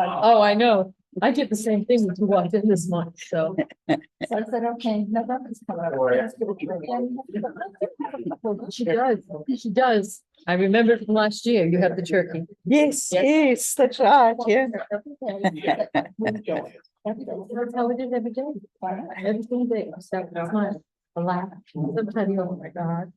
Oh, I know. I did the same thing when you walked in this month, so. So I said, okay, November's coming up. She does, she does. I remember from last year, you have the turkey. Yes, yes, that's right, yeah. That's how it is every day. Every single day, except it's not a laugh. Sometimes, oh my God.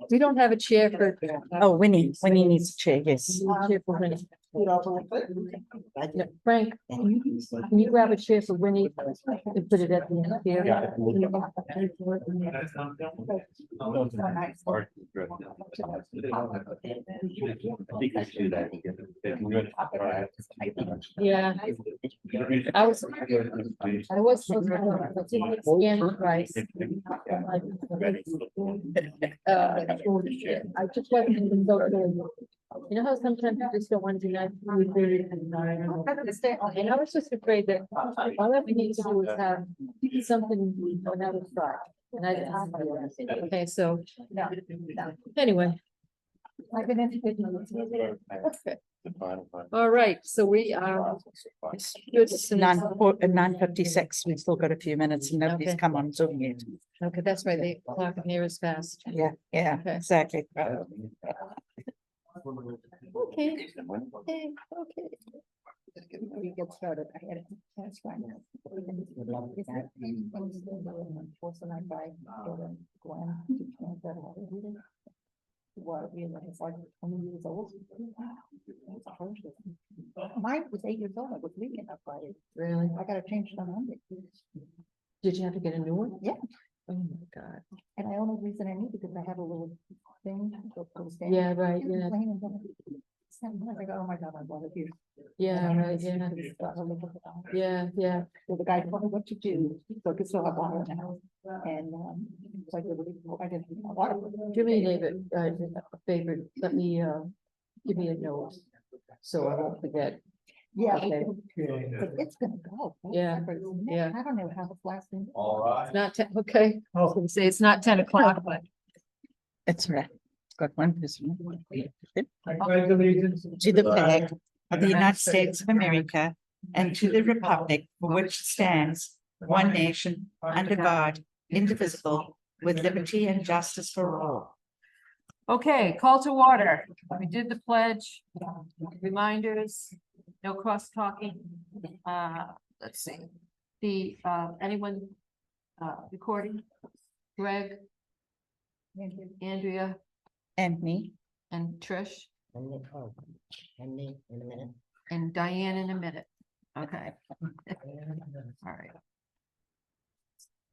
We don't have a chair for. Oh, Winnie needs a chair, yes. Chair for Winnie. No, Frank, can you grab a chair for Winnie and put it at the end here? Yeah. I was supposed to, but didn't scan price. I just wasn't even so good. You know how sometimes you just don't want to be nice. And I was just afraid that all that we need to do is have something on the other side. And I didn't. Okay, so anyway. I've been educated. All right, so we are. It's 9:56, we've still got a few minutes and nobody's Okay. come on Zoom yet. Okay, that's right. The clock in here is fast. Yeah, yeah, Okay. exactly. Okay. Okay. Before we get started, I had a chance right now. It's like 20 years old. Mine was 8 years old. I was leaving up Friday. Really? I gotta change it on Monday. Did you have to get a new one? Yeah. Oh my God. And the only reason I need it because I have a little thing that goes down. Yeah, right, And yeah. complain and then I go, oh my God, I bought it here. Yeah, right, yeah. Yeah, yeah. So the guy told me what to do, so I could still have water in the house. And, so I didn't have water. Do me a favor, let me, give me a note. So I won't forget. Yeah. Okay. But it's gonna go. Yeah, yeah. I don't know how it's lasting. It's not 10, okay. I was gonna say it's not 10 o'clock, but. It's right. Got one person. Allegiance To the flag of the United States of America and to the republic for which it stands, one nation, under God, indivisible, with liberty and justice for all. Okay, call to order. We did the pledge, reminders, no cross talking. Let's see. The, anyone, recording? Greg, Andrea, And me. and Trish, And me in a minute. and Diane in a minute. Okay. All right.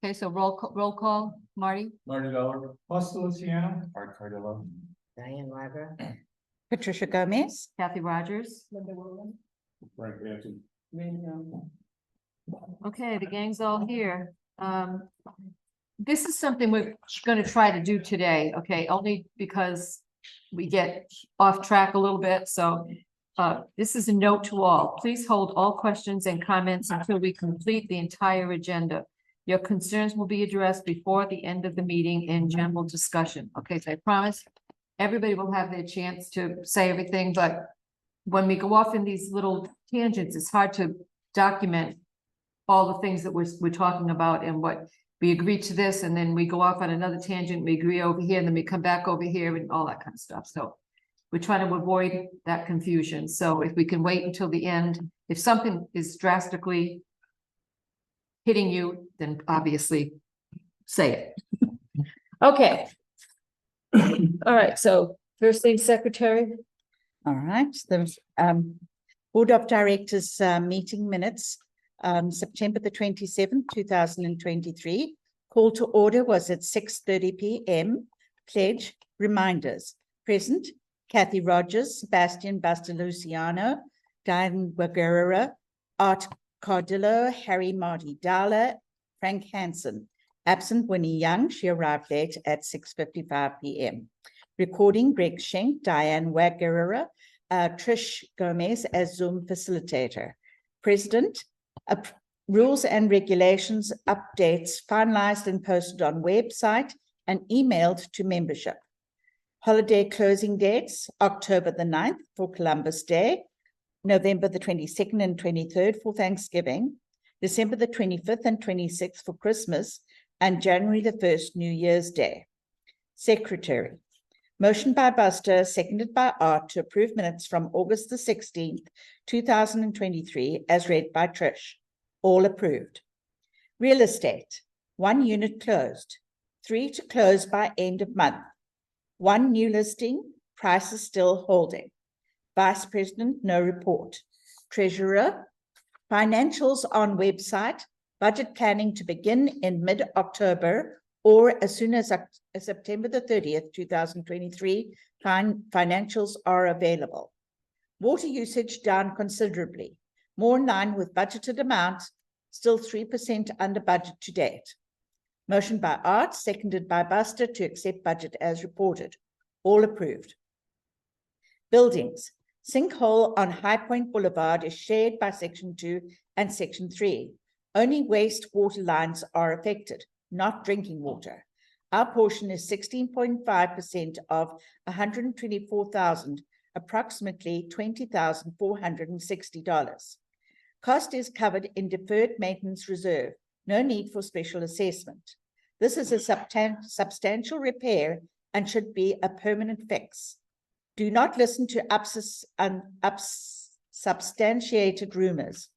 Okay, so roll call, Marty, Marty Dollar, Costa Luciano, Art Cardillo. Diane Weiber. Patricia Gomez. Kathy Rogers. Frank Manson. Okay, the gang's all here. This is something we're gonna try to do today, okay, only because we get off track a little bit, so. This is a note to all. Please hold all questions and comments until we complete the entire agenda. Your concerns will be addressed before the end of the meeting in general discussion. Okay, so I promise everybody will have their chance to say everything, but when we go off in these little tangents, it's hard to document all the things that we're talking about and what we agreed to this, and then we go off on another tangent, we agree over here, and then we come back over here and all that kind of stuff. So we're trying to avoid that confusion. So if we can wait until the end, if something is drastically hitting you, then obviously say it. Okay. All right, so first thing, secretary. All right, the Board of Directors meeting minutes, September the 27th, 2023. Call to order was at 6:30 p.m. Pledge reminders. Present, Kathy Rogers, Sebastian Bastaluciano, Diane Guerrera, Art Cardillo, Harry Marty Dalla, Frank Hansen. Absent Winnie Young, she arrived late at 6:55 p.m. Recording Greg Schenk, Diane Guerrera, Trish Gomez as Zoom facilitator. President, rules and regulations updates finalized and posted on website and emailed to membership. Holiday closing dates, October the 9th for Columbus Day, November the 22nd and 23rd for Thanksgiving, December the 25th and 26th for Christmas, and January the 1st, New Year's Day. Secretary. Motion by Buster, seconded by Art to approve minutes from August the 16th, 2023, as read by Trish. All approved. Real estate. 1 unit closed. 3 to close by end of month. 1 new listing. Prices still holding. Vice President, no report. Treasurer. Financials on website. Budget planning to begin in mid-October or as soon as September the 30th, 2023, financials are available. Water usage down considerably, more in line with budgeted amounts, still 3% under budget to date. Motion by Art, seconded by Buster to accept budget as reported. All approved. Buildings. Sinkhole on High Point Boulevard is shared by Section 2 and Section 3. Only wastewater lines are affected, not drinking water. Our portion is 16.5% of 124,000, approximately $20,460. Cost is covered in deferred maintenance reserve. No need for special assessment. This is a substantial repair and should be a permanent fix. Do not listen to unsubstantiated rumors.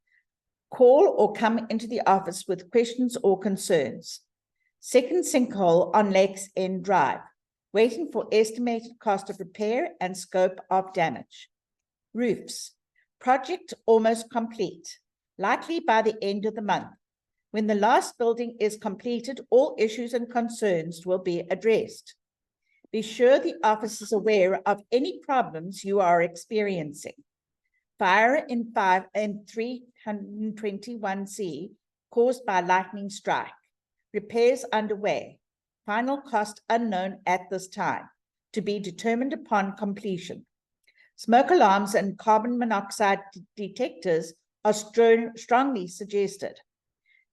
Call or come into the office with questions or concerns. Second sinkhole on Lakes End Drive, waiting for estimated cost of repair and scope of damage. Roofs, project almost complete, likely by the end of the month. When the last building is completed, all issues and concerns will be addressed. Be sure the office is aware of any problems you are experiencing. Fire in 321C caused by lightning strike. Repairs underway. Final cost unknown at this time, to be determined upon completion. Smoke alarms and carbon monoxide detectors are strongly suggested.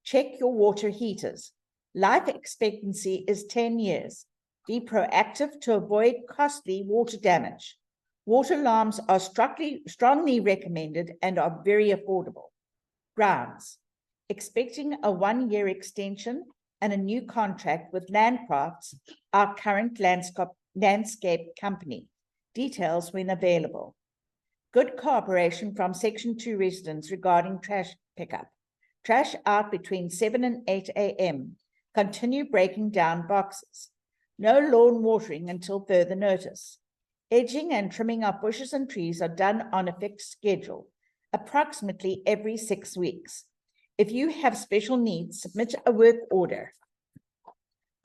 Check your water heaters. Life expectancy is 10 years. Be proactive to avoid costly water damage. Water alarms are strongly recommended and are very affordable. Grounds. Expecting a 1-year extension and a new contract with Landcrafts, our current landscape company. Details when available. Good cooperation from Section 2 residents regarding trash pickup. Trash out between 7 and 8 a.m. Continue breaking down boxes. No lawn watering until further notice. Edging and trimming of bushes and trees are done on a fixed schedule, approximately every 6 weeks. If you have special needs, submit a work order.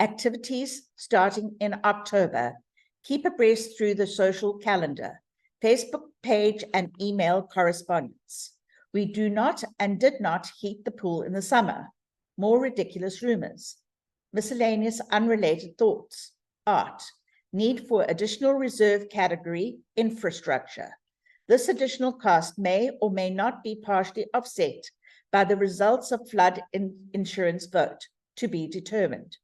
Activities starting in October. Keep abreast through the social calendar, Facebook page, and email correspondence. We do not and did not heat the pool in the summer. More ridiculous rumors. Miscellaneous unrelated thoughts. Art. Need for additional reserve category infrastructure. This additional cost may or may not be partially offset by the results of flood insurance vote, to be determined.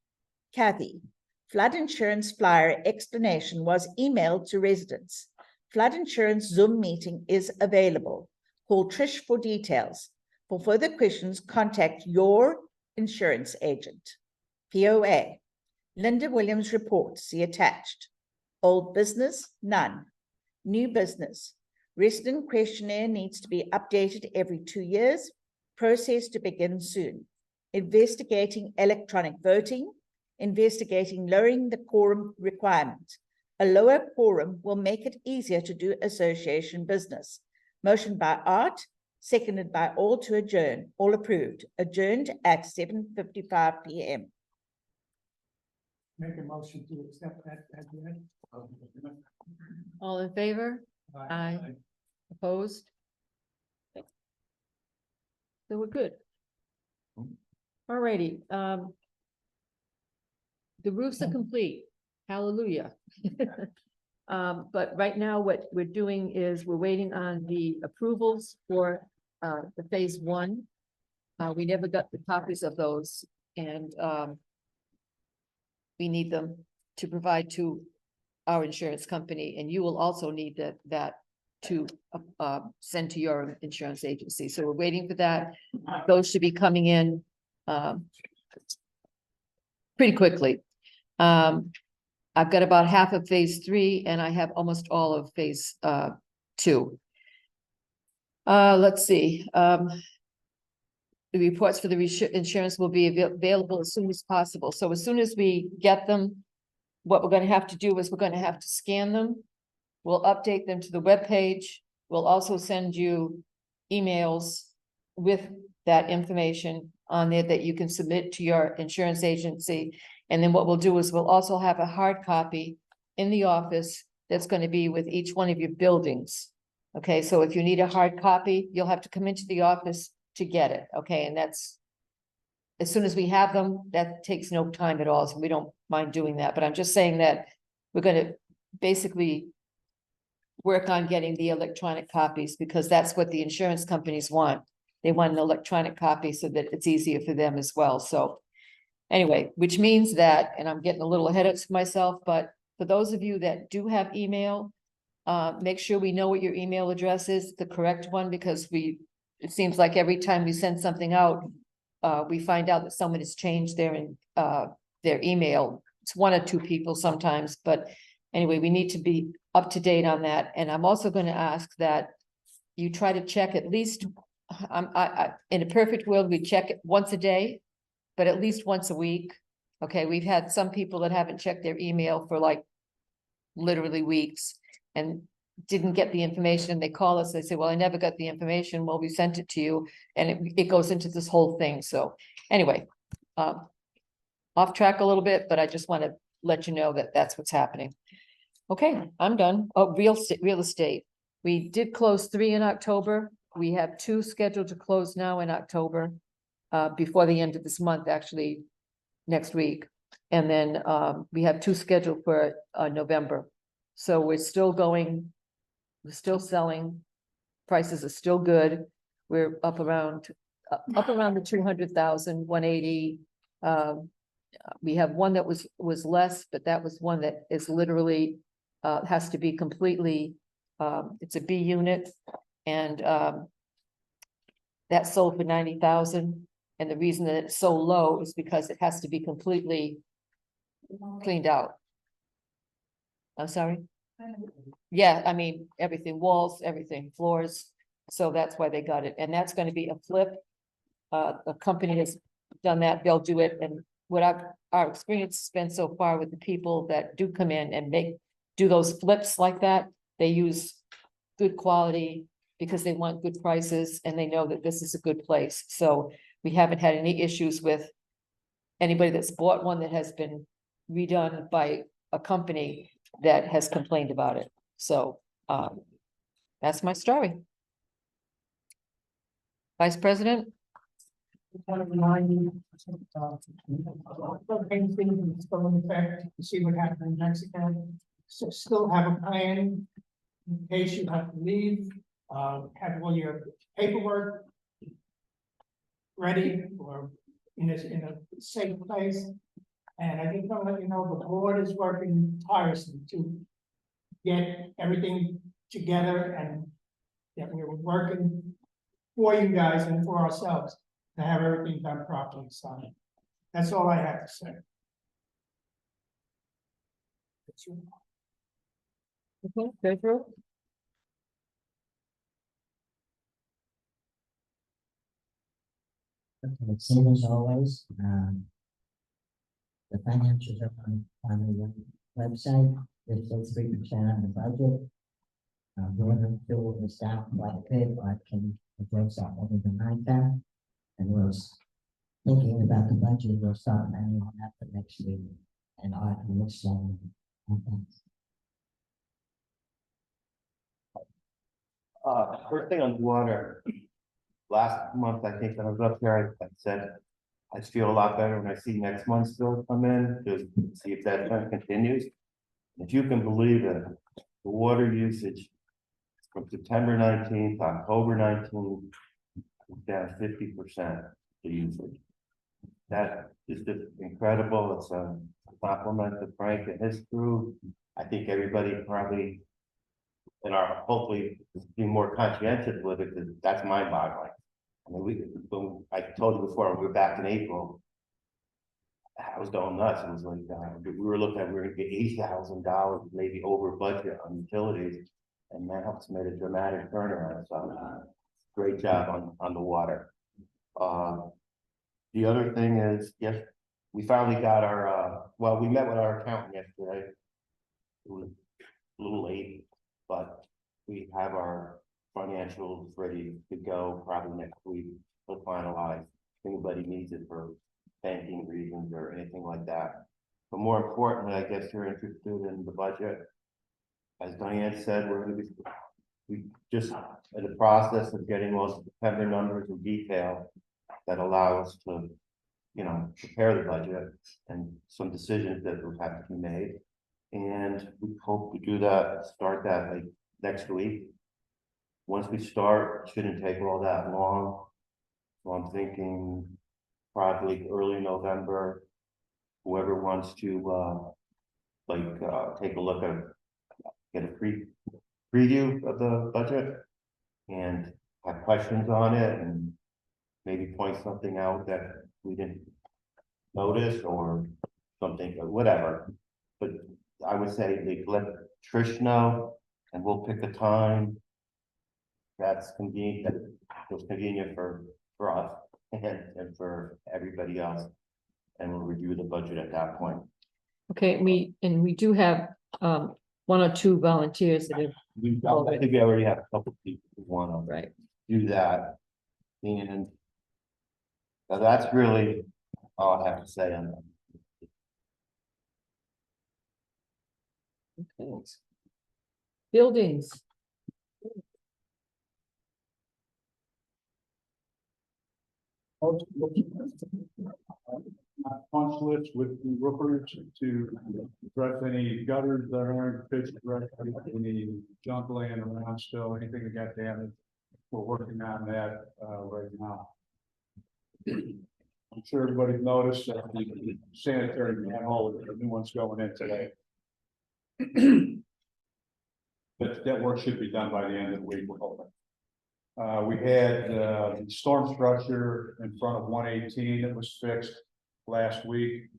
Kathy. Flood insurance flyer explanation was emailed to residents. Flood insurance Zoom meeting is available. Call Trish for details. For further questions, contact your insurance agent. POA. Linda Williams report, see attached. Old business, none. New business. Resident questionnaire needs to be updated every 2 years. Process to begin soon. Investigating electronic voting. Investigating lowering the quorum requirement. A lower quorum will make it easier to do association business. Motion by Art, seconded by all to adjourn. All approved. Adjourned at 7:55 p.m. Make a motion to accept that as read. All in favor? Aye. Opposed? So we're good. All righty, the roofs are complete. Hallelujah. But right now, what we're doing is we're waiting on the approvals for the phase 1. We never got the copies of those, and we need them to provide to our insurance company, and you will also need that to send to your insurance agency. So we're waiting for that. Those should be coming in pretty quickly. I've got about half of phase 3 and I have almost all of phase 2. Let's see. The reports for the insurance will be available as soon as possible. So as soon as we get them, what we're gonna have to do is we're gonna have to scan them. We'll update them to the webpage. We'll also send you emails with that information on there that you can submit to your insurance agency. And then what we'll do is we'll also have a hard copy in the office that's going to be with each one of your buildings. Okay, so if you need a hard copy, you'll have to come into the office to get it. Okay, and that's as soon as we have them, that takes no time at all. So we don't mind doing that. But I'm just saying that we're going to basically work on getting the electronic copies because that's what the insurance companies want. They want an electronic copy so that it's easier for them as well. So anyway, which means that, and I'm getting a little ahead of myself, but for those of you that do have email, make sure we know what your email address is, the correct one, because it seems like every time we send something out, we find out that someone has changed their email. It's 1 or 2 people sometimes, but anyway, we need to be up to date on that. And I'm also going to ask that you try to check at least, in a perfect world, we check it once a day, but at least once a week. Okay, we've had some people that haven't checked their email for like literally weeks and didn't get the information. They call us, they say, well, I never got the information. Well, we sent it to you, and it goes into this whole thing. So anyway, off track a little bit, but I just want to let you know that that's what's happening. Okay, I'm done. Oh, real estate. We did close 3 in October. We have 2 scheduled to close now in October, before the end of this month, actually next week. And then we have 2 scheduled for November. So we're still going, we're still selling. Prices are still good. We're up around the 200,000, 180. We have one that was less, but that was one that is literally has to be completely, it's a B unit, and that sold for 90,000. And the reason that it's so low is because it has to be completely cleaned out. I'm sorry? Yeah, I mean, everything, walls, everything, floors. So that's why they got it. And that's going to be a flip. A company has done that. They'll do it. And what our experience has been so far with the people that do come in and do those flips like that, they use good quality because they want good prices and they know that this is a good place. So we haven't had any issues with anybody that's bought one that has been redone by a company that has complained about it. So that's my story. Vice President? Want to remind you, anything that's going to affect, to see what happened in Mexico. So still have a plan in case you have to leave, have all your paperwork ready or in a safe place. And I just want to let you know the board is working tirelessly to get everything together and that we're working for you guys and for ourselves to have everything done properly. So that's all I have to say. Okay, go through. The same as always, the financials are on the website. There's still 3% on the budget. Going to fill the staff quite a bit, but can address that over the night that. And we're thinking about the budget. We'll start planning on that for next week. And I looks first thing on water. Last month, I think when I was up there, I said, I feel a lot better when I see next month's bill come in, to see if that trend continues. If you can believe it, the water usage from September 19th, October 19th, down 50% the usage. That is just incredible. It's compliment to Frank and his crew. I think everybody probably. And hopefully be more conscientious with it, because that's my bottom line. I mean, I told you before, we were back in April. I was going nuts. It was like, we were looking at, we were gonna get $80,000, maybe over budget on utilities. And now it's made a dramatic turnaround, so great job on the water. The other thing is, yes, we finally got our, well, we met with our accountant yesterday. It was a little late, but we have our financials ready to go probably next week. We'll finalize. If anybody needs it for banking reasons or anything like that. But more importantly, I guess you're interested in the budget. As Diane said, we just in the process of getting all the September numbers in detail that allow us to, prepare the budget and some decisions that will have to be made. And we hope to do that, start that like next week. Once we start, it shouldn't take all that long. So I'm thinking probably early November, whoever wants to, take a look at, get a preview of the budget and have questions on it and maybe point something out that we didn't notice or something or whatever. But I would say they let Trish know and we'll pick a time that's convenient, that was convenient for us and for everybody else. And we'll review the budget at that point. Okay, we do have, one or two volunteers that have, I think we already have a couple people who want to right, do that. And that's really all I have to say on that. okay. Buildings, Punch list with the roofers to address any gutters that aren't fixed correctly, any junk laying around still, anything that got damaged. We're working on that right now. I'm sure everybody's noticed that the sanitary manhole, the new one's going in today. But that work should be done by the end of the week, we're hoping. We had the storm structure in front of 118 that was fixed last week.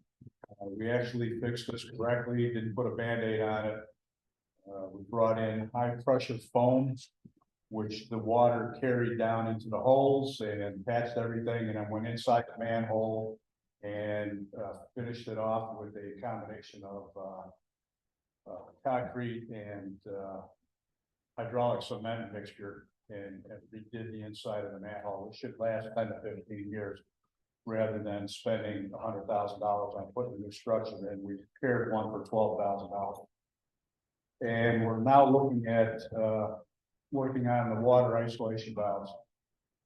We actually fixed this correctly, didn't put a Band-Aid on it. We brought in high pressure foam, which the water carried down into the holes and patched everything, and then went inside the manhole and finished it off with a combination of concrete and hydraulic cement mixture, and redid the inside of the manhole. It should last 10 to 15 years. Rather than spending $100,000 on putting a new structure in, we repaired one for $12,000. And we're now looking at working on the water isolation valves.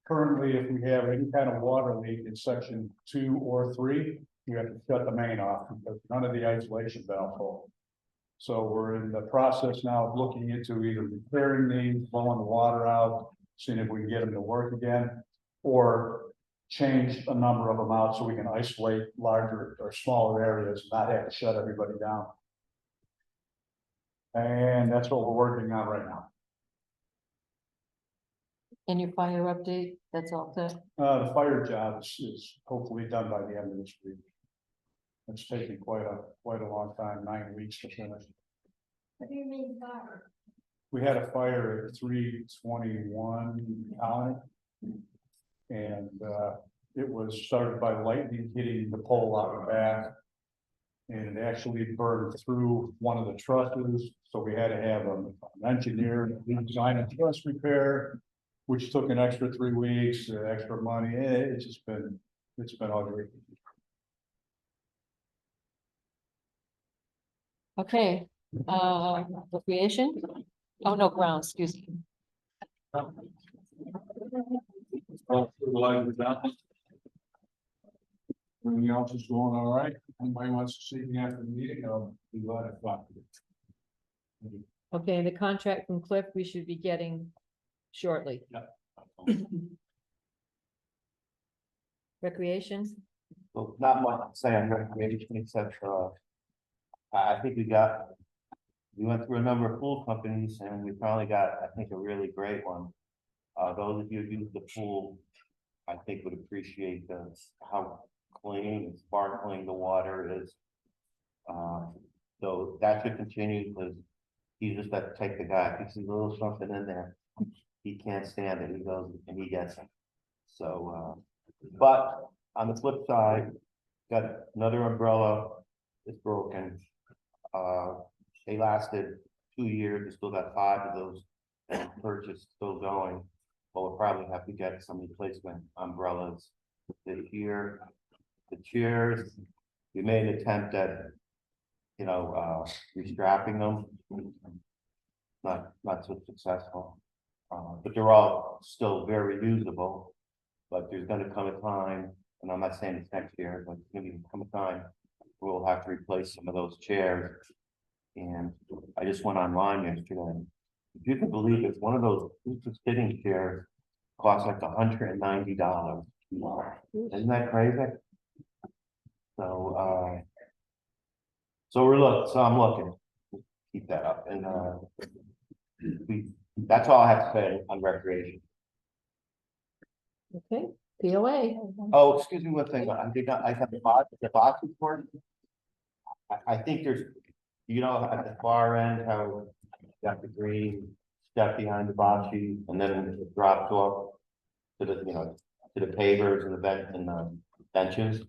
Currently, if we have any kind of water leak in section 2 or 3, we have to shut the main off because none of the isolation valves hold. So we're in the process now of looking into either repairing these, blowing the water out, seeing if we can get them to work again, or change a number of them out so we can isolate larger or smaller areas, not have to shut everybody down. And that's what we're working on right now. and your fire update, that's all set. The fire job is hopefully done by the end of this week. It's taken quite a long time, 9 weeks to finish. What do you mean fire? We had a fire at 321 Colony. And it was started by lightning hitting the pole out the back. And it actually burned through one of the trusses. So we had to have an engineer design a truss repair, which took an extra 3 weeks, extra money. It's been ugly. Okay, recreation? Oh, no, grounds, excuse me. Everything else is going all right. Anybody wants to see me after the meeting, I'll be glad to talk to you. Okay, the contract from Cliff, we should be getting shortly. Recreation? Well, not much to say on recreation except I think we went through a number of pool companies and we finally got, I think, a really great one. Those of you who use the pool, I think would appreciate how clean and sparkling the water is. So that should continue because you just have to take the guy, if he sees a little something in there, he can't stand it, he goes and he gets it. So, but on the flip side, got another umbrella that's broken. They lasted 2 years, we still got 5 of those that we purchased still going. But we'll probably have to get some replacement umbrellas. The chairs, we made an attempt at, restrapping them. Not so successful. But they're all still very usable. But there's gonna come a time, and I'm not saying it's next year, but there's gonna come a time we'll have to replace some of those chairs. And I just went online yesterday. If you can believe it, one of those sitting chairs costs like $190. Isn't that crazy? So, so I'm looking, keep that up, and that's all I have to say on recreation. Okay, POA. Oh, excuse me, one thing, I have the box report. I think there's, at the far end, how you got the green step behind the bocce, and then it drops off to the, to the pavers and the benches.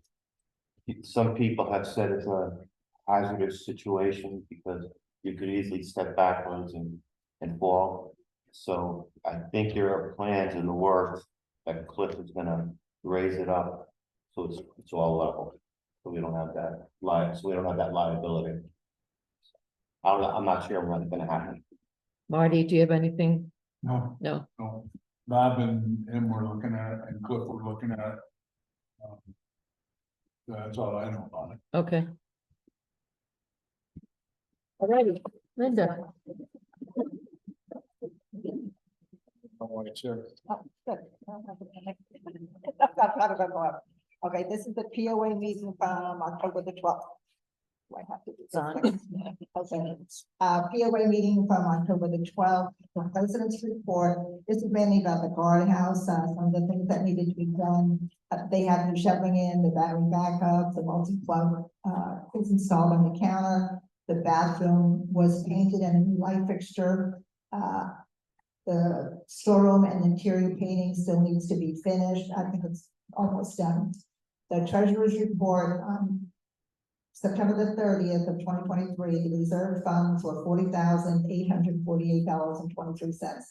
Some people have said it's a hazardous situation because you could easily step backwards and fall. So I think there are plans in the works that Cliff is gonna raise it up, so it's all level. So we don't have that liability. I'm not sure what's gonna happen. Marty, do you have anything? No, No. no. Bob and him were looking at it, and Cliff were looking at it. That's all I know about it. Okay. All righty, Linda. Oh, good. Okay, this is the POA meeting from October the 12th. Do I have to do something? Okay, POA meeting from October the 12th, the president's report. This is mainly about the guardhouse, some of the things that needed to be done. They have new shoveling in, the battery backup, the multi-plug is installed on the counter. The bathroom was painted and a new light fixture. The storeroom and interior painting still needs to be finished. I think it's almost done. The treasurer's report on September the 30th of 2023, the reserve funds were $40,848.23.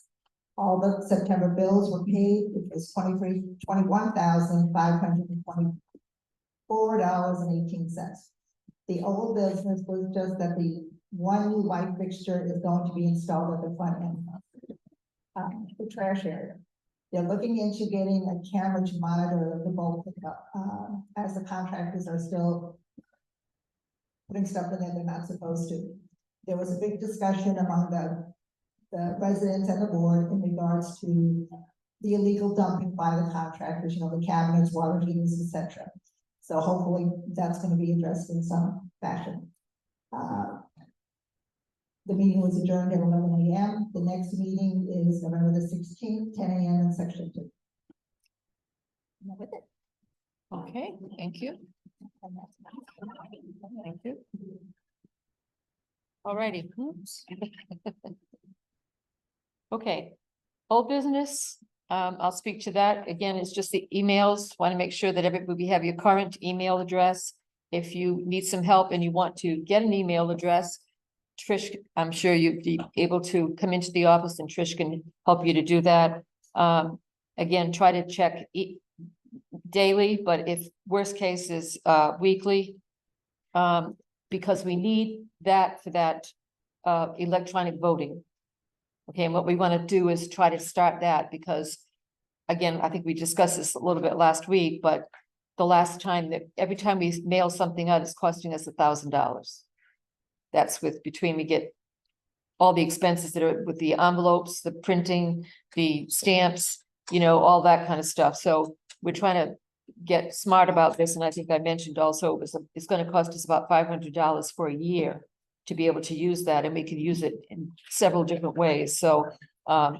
All the September bills were paid, which was $21,524.18. The old business was just that the one new light fixture is going to be installed at the front end. The trash area. They're looking into getting a camera to monitor the bulk pickup, as the contractors are still putting stuff in there they're not supposed to. There was a big discussion among the residents and the board in regards to the illegal dumping by the contractors, the cabinets, water heaters, etc. So hopefully that's going to be addressed in some fashion. The meeting was adjourned at 11 a.m. The next meeting is November the 16th, 10 a.m. in section 2. With it. Okay, thank you. Thank you. All righty. Oops. Okay, old business. I'll speak to that. Again, it's just the emails. Want to make sure that we have your current email address. If you need some help and you want to get an email address, Trish, I'm sure you'd be able to come into the office and Trish can help you to do that. Again, try to check daily, but if worst case is weekly, because we need that for that electronic voting. Okay, and what we want to do is try to start that because, again, I think we discussed this a little bit last week, but the last time that every time we mail something out, it's costing us $1,000. That's between we get all the expenses that are with the envelopes, the printing, the stamps, all that kind of stuff. So we're trying to get smart about this, and I think I mentioned also, it's gonna cost us about $500 for a year to be able to use that, and we can use it in several different ways. So,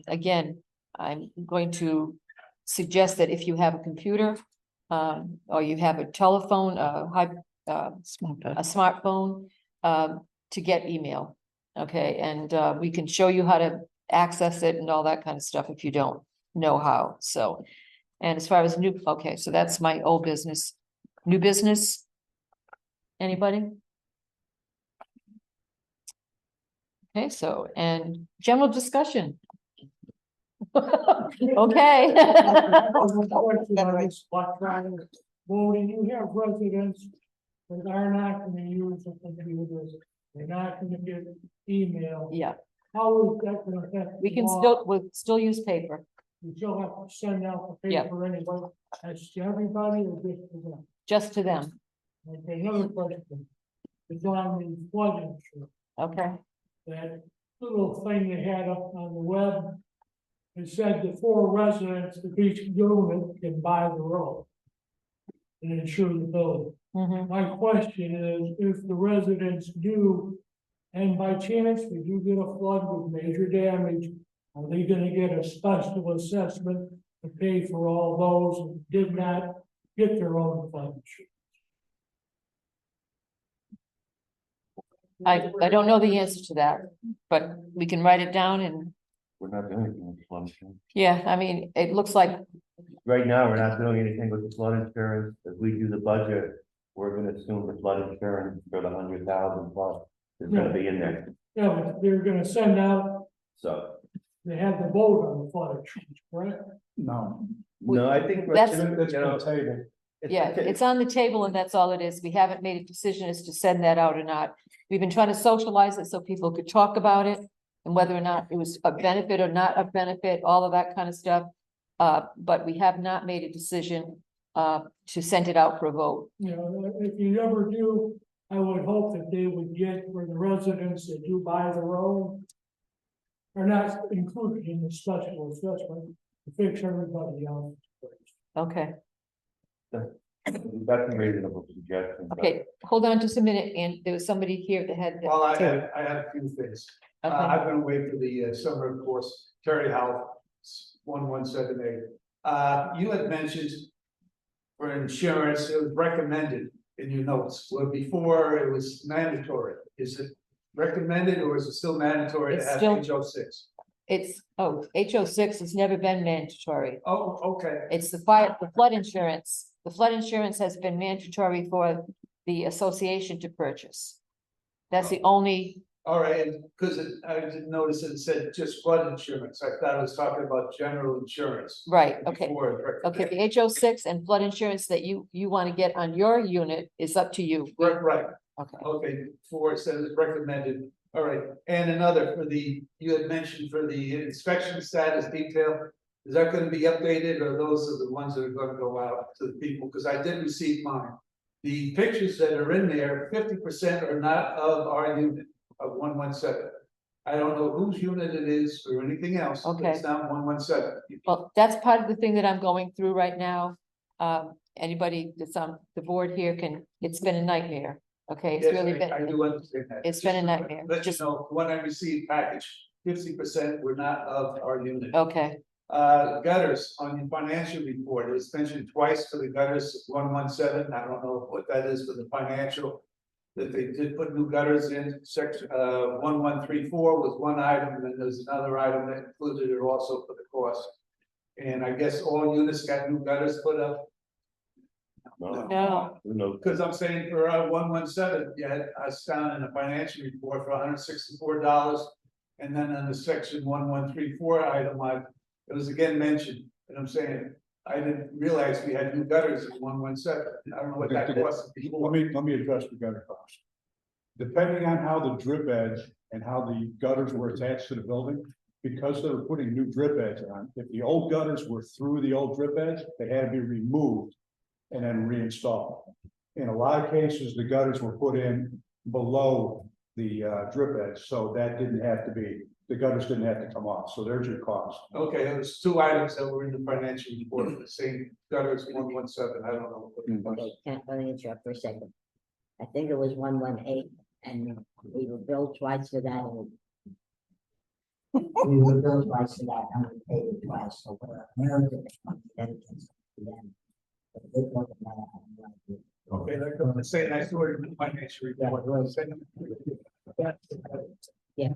again, I'm going to suggest that if you have a computer, or you have a telephone, a smartphone, to get email. Okay, and we can show you how to access it and all that kind of stuff if you don't know how. So, and as far as okay, so that's my old business. New business? Anybody? Okay, so, and general discussion. Okay. When you have residents that are not gonna use the computers, they're not gonna get email, Yeah, how is that gonna affect? we the can law? we'll still use paper, You still have to send out the Yeah. paper anyway, as to everybody or just to them? just to them. Okay, another question. It's on the flood insurance, Okay, that little thing they had up on the web. It said the 4 residents of each unit can buy the road. And insure the building. mhm. My question is, if the residents do, and by chance, we do get a flood with major damage, are they gonna get a special assessment to pay for all those who did not get their own flood insurance? I don't know the answer to that, but we can write it down and, We're not doing anything with the flood insurance. yeah, I mean, it looks like, Right now, we're not doing anything with the flood insurance. If we do the budget, we're gonna assume the flood insurance for the 100,000 plus is gonna be in there. Yeah, but they're gonna send out, So, they have the vote on the flood insurance, correct? No. no, I think. That's- It's you know, on the table. yeah, it's on the table and that's all it is. We haven't made a decision as to send that out or not. We've been trying to socialize it so people could talk about it and whether or not it was a benefit or not a benefit, all of that kind of stuff. But we have not made a decision to send it out for a vote. You know, if you ever do, I would hope that they would get for the residents that do buy the road. Are not included in the special assessment to fix everybody else. Okay, That's a reasonable suggestion. but- okay, hold on just a minute, and there was somebody here that had. Well, I had a few things. Okay. I've been away for the summer course, Terry House, 1178. You had mentioned for insurance, it was recommended in your notes, where before it was mandatory. Is it recommended or is it still mandatory to It's have still- HO6? It's, HO6 has never been mandatory. Oh, okay, It's the flood insurance. The flood insurance has been mandatory for the association to purchase. That's the only, all right, because I didn't notice it said just flood insurance. I thought it was talking about general insurance. right, okay. before it Okay, recommended. the HO6 and flood insurance that you want to get on your unit is up to you. Right. Okay, Okay, before it says recommended, all right, and another for you had mentioned for the inspection status detail. Is that gonna be updated, or those are the ones that are gonna go out to the people, because I did receive mine. The pictures that are in there, 50% are not of our unit of 117. I don't know whose unit it is or anything else, but it's not 117. well, that's part of the thing that I'm going through right now. Anybody that's on the board here it's been a nightmare. Okay, it's Yes, really I been, do understand that. it's been a Just to nightmare. Let you Just- know, when I received package, 50% were not of our unit. okay, Gutters on your financial report, it was mentioned twice for the gutters, 117, I don't know what that is for the financial. That they did put new gutters in, section, 1134 was one item, and then there's another item that included it also for the cost. And I guess all units got new gutters put up, no, Who knows? because I'm saying for 117, yeah, I was found in a financial report for $164. And then on the section 1134 item, it was again mentioned, and I'm saying, I didn't realize we had new gutters in 117. I don't know what that cost before. Let me address the gutter cost. Depending on how the drip edge and how the gutters were attached to the building, because they were putting new drip edge on, if the old gutters were through the old drip edge, they had to be removed and then reinstalled. In a lot of cases, the gutters were put in below drip edge, so that didn't have to be, the gutters didn't have to come off, so there's your cost. Okay, there was two items that were in the financial report, the same gutters 117, I don't know. what it was. Okay, let me interrupt for a second. I think it was 118, and we were billed twice for that. We were billed twice for that, and we paid it twice, so we're. Okay, that goes the same, I saw it in the financial Yeah, report. it was. Yeah,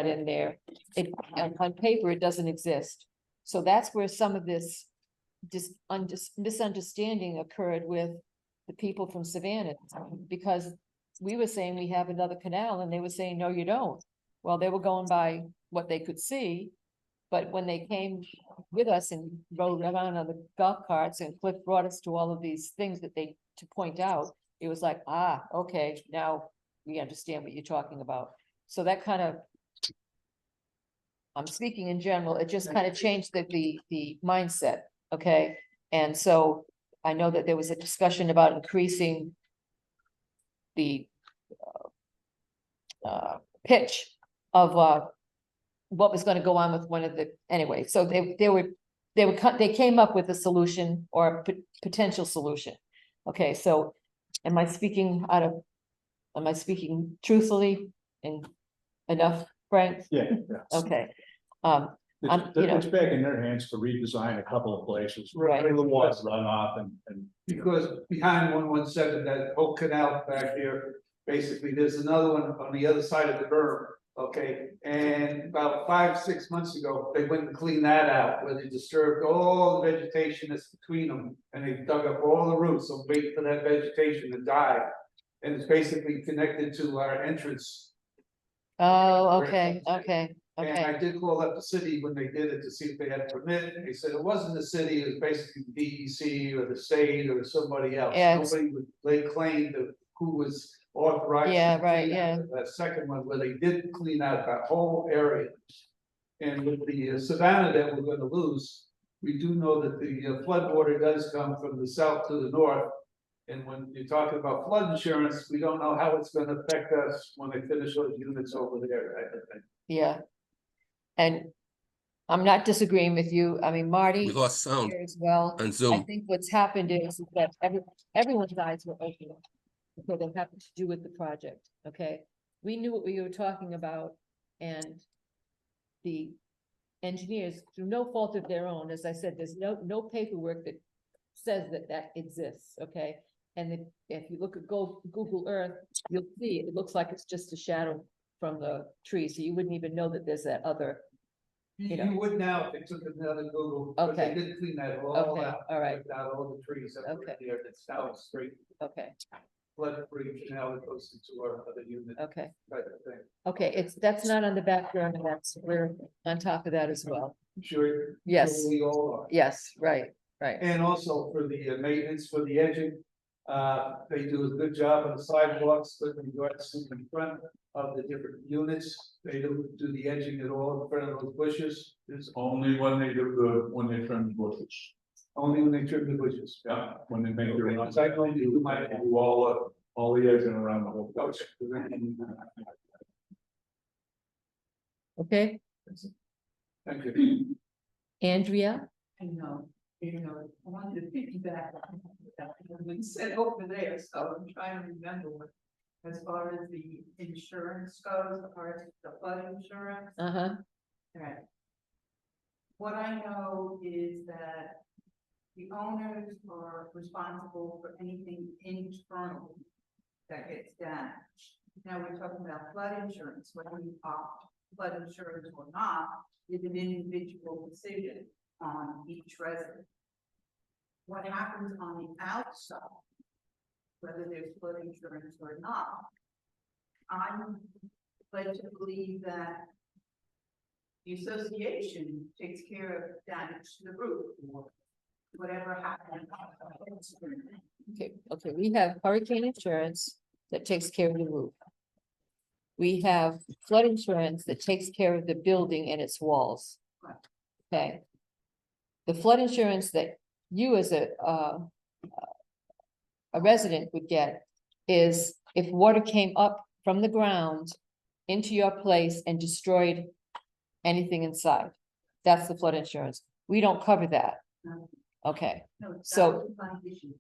in there. It, on paper, it doesn't exist. So that's where some of this misunderstanding occurred with the people from Savannah. Because we were saying we have another canal and they were saying, no, you don't. Well, they were going by what they could see. But when they came with us and rode around on the golf carts and Cliff brought us to all of these things that they, to point out, it was like, ah, okay, now we understand what you're talking about. So that kind of, I'm speaking in general, it just kind of changed the mindset, okay? And so I know that there was a discussion about increasing the pitch of what was going to go on with one of the, anyway, so they came up with a solution or a potential solution. Okay, so am I speaking truthfully and enough, Frank? Yeah. Okay. It's back in their hands to redesign a couple of places. Right. The water's run off and. Because behind 117, that whole canal back here, basically, there's another one on the other side of the berm. Okay, and about 5-6 months ago, they went and cleaned that out, where they disturbed all the vegetation that's between them. And they dug up all the roots, so wait for that vegetation to die. And it's basically connected to our entrance. Oh, okay. And I did call up the city when they did it to see if they had a permit, and they said it wasn't the city, it was basically DEC or the state or somebody else. Yeah, Nobody would lay claim to who was authorized. Yeah, to right, clean yeah. out That second one where they did clean out that whole area. And with the Savannah that we're gonna lose, we do know that the flood water does come from the south to the north. And when you're talking about flood insurance, we don't know how it's gonna affect us when they finish those units over there. Yeah. And I'm not disagreeing with you. I mean, Marty. We lost sound here as well. on I Zoom. think what's happened is that everyone's eyes were open. Okay, they have to do with the project, okay? we knew what we were talking about, and the engineers, through no fault of their own, as I said, there's no paperwork that says that that exists, okay? And if you look at Google Earth, you'll see it looks like it's just a shadow from the tree, so you wouldn't even know that there's that other. You know. You would now if it took another Google, but they Okay. did clean that all Okay, out. all right. Took out all the trees that were Okay. there, that's now straight Okay, flood free, now it goes into our other unit okay, type of thing. okay, that's not on the back burner, we're on top of that as well. Sure. Yes. sure we all are. Yes, right, right. And also for the maintenance, for the edging, they do a good job on the sidewalks, but in regards to the front of the different units, they don't do the edging at all in front of those bushes. It's Only when they do when they trim the bushes. only when they trim the bushes. Yeah, when they make their. Okay, so I only do my- Do all the edging around the whole. Okay. Okay, Thank you. Andrea, I know, I wanted to piggyback on that, we said over there, so I'm trying to remember what. As far as the insurance goes, or the flood insurance, uh-huh, right? What I know is that the owners are responsible for anything internal that gets damaged. Now, we're talking about flood insurance, whether you opt flood insurance or not, is an individual decision on each resident. What happens on the outside, whether there's flood insurance or not, I'm led to believe that the association takes care of damage to the roof or whatever happened. okay, we have hurricane insurance that takes care of the roof. We have flood insurance that takes care of the building and its walls. Okay. The flood insurance that you as a resident would get is if water came up from the ground into your place and destroyed anything inside. That's the flood insurance. We don't cover that. No. Okay, No, that So- was my issue,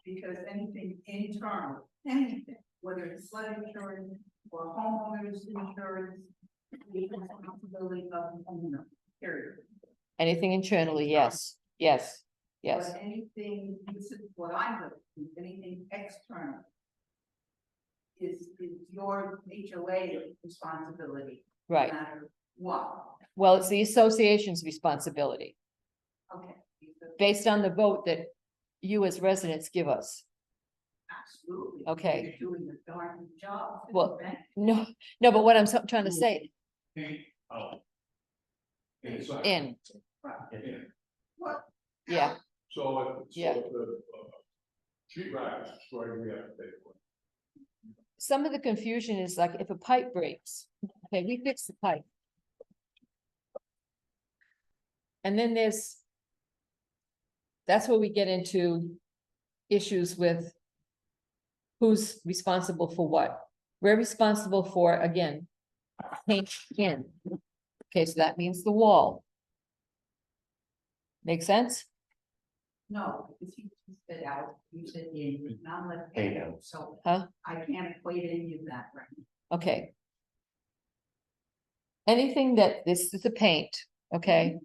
because anything internal, anything, whether it's flood insurance or homeowners insurance, is the responsibility of the owner, period. anything internally, yes, yes, yes, But anything, this is what I know, anything external is your HOA responsibility, no right. matter what. Well, it's the association's responsibility, Okay. based on the vote that you as residents give us. Absolutely. Okay. You're doing a darn good job. Well, No, no, but what I'm trying to say, Oh. in, What? yeah, So Yeah. the sheet rock is destroyed, we have to pay for it. some of the confusion is like if a pipe breaks, okay, we fix the pipe. And then that's where we get into issues with who's responsible for what. We're responsible for, again, paint in. Okay, so that means the wall. Make sense? No, because you said out, you said in, not let Hey, it now. go, so. Huh? I can't equate any of that right now. Okay. Anything that, this is the paint, okay?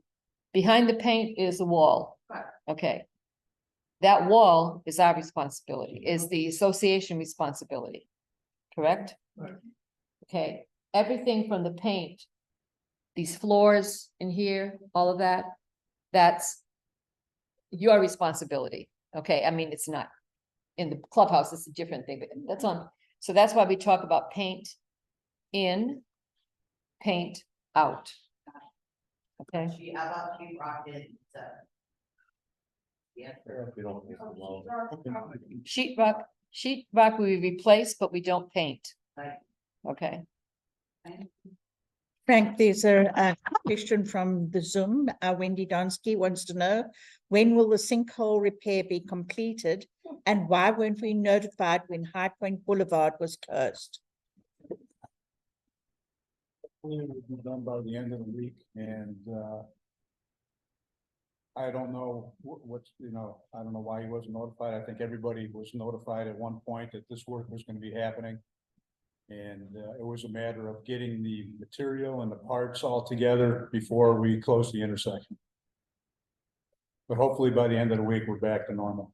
Behind the paint is the wall. Right. Okay. That wall is our responsibility, is the association responsibility, correct? Right. Okay, everything from the paint, these floors in here, all of that, that's your responsibility, okay? I mean, it's not in the clubhouse, it's a different thing, but that's on, so that's why we talk about paint in, paint out. Okay, How about she brought in, yeah. If we don't get the loan. sheet rock we replace, but we don't paint. Right. Okay, Frank, there's a question from the Zoom. Wendy Donsky wants to know, when will the sinkhole repair be completed? And why weren't we notified when High Point Boulevard was closed? It will be done by the end of the week and, I don't know what's, I don't know why he wasn't notified. I think everybody was notified at one point that this work was gonna be happening. And it was a matter of getting the material and the parts all together before we close the intersection. But hopefully by the end of the week, we're back to normal.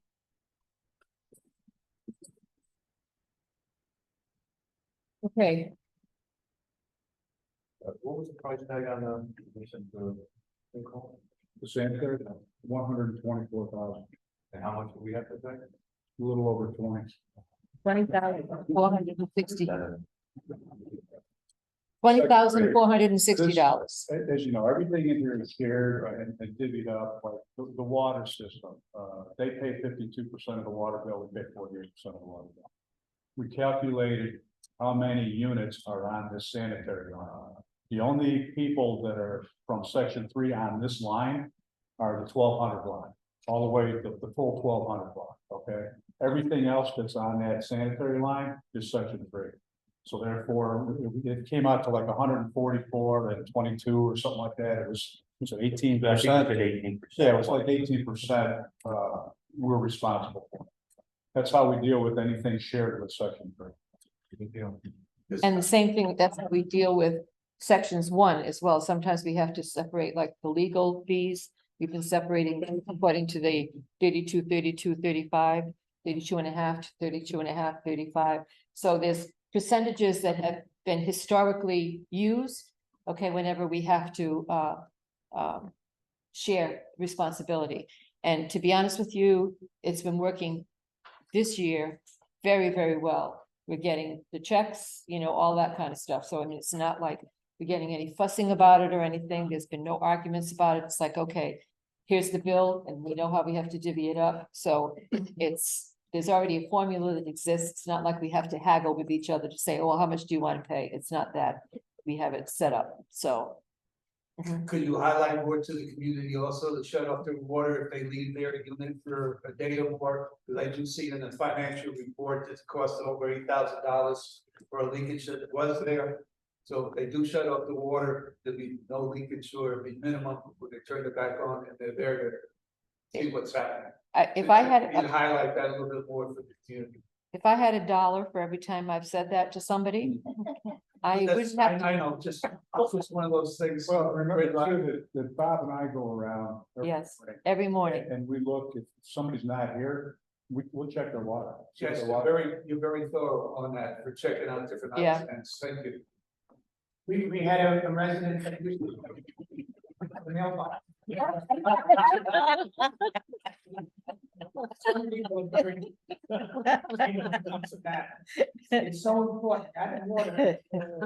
Okay, What was the price tag on the? The sanitary, 124,000, And how much do we have to pay? a little over 20. $20,460. $20,460. As you know, everything in here is shared and divvied up, like the water system. They pay 52% of the water bill, we pay 48% of the water bill. We calculated how many units are on this sanitary line. The only people that are from section 3 on this line are the 1200 line, all the way to the full 1200 block, okay? Everything else that's on that sanitary line is section 3. So therefore, it came out to like 144 and 22 or something like that. It was 18%. Yeah, it was like 18%, we're responsible for. That's how we deal with anything shared with section 3. And the same thing, that's how we deal with sections 1 as well. Sometimes we have to separate like the legal fees. We've been separating them according to the 32, 32, 35, 32 and a half to 32 and a half, 35. So there's percentages that have been historically used, okay, whenever we have to share responsibility. And to be honest with you, it's been working this year very, very well. We're getting the checks, you know, all that kind of stuff. So I mean, it's not like we're getting any fussing about it or anything. There's been no arguments about it. It's like, okay, here's the bill and we know how we have to divvy it up. So there's already a formula that exists. It's not like we have to haggle with each other to say, oh, well, how much do you want to pay? It's not that. We have it set up, so. Could you highlight more to the community also to shut off their water if they leave their unit for a day or more? Because I do see in the financial report it's cost over $8,000 for a leakage that was there. So if they do shut off the water, there'll be no leakage or it'll be minimum when they turn it back on and they're there to see what's happening. If I had, Can you highlight that a little bit more for the community? if I had $1 for every time I've said that to somebody, I wouldn't have to. I know, just one of those things. Well, remember too that Bob and I go around. Yes, every morning. And we look, if somebody's not here, we'll check their water. Yes, you're very thorough on that for checking out different Yeah. items. Thank you. We had a resident that used to. The mailbox. Somebody will drink. It's so important, that water,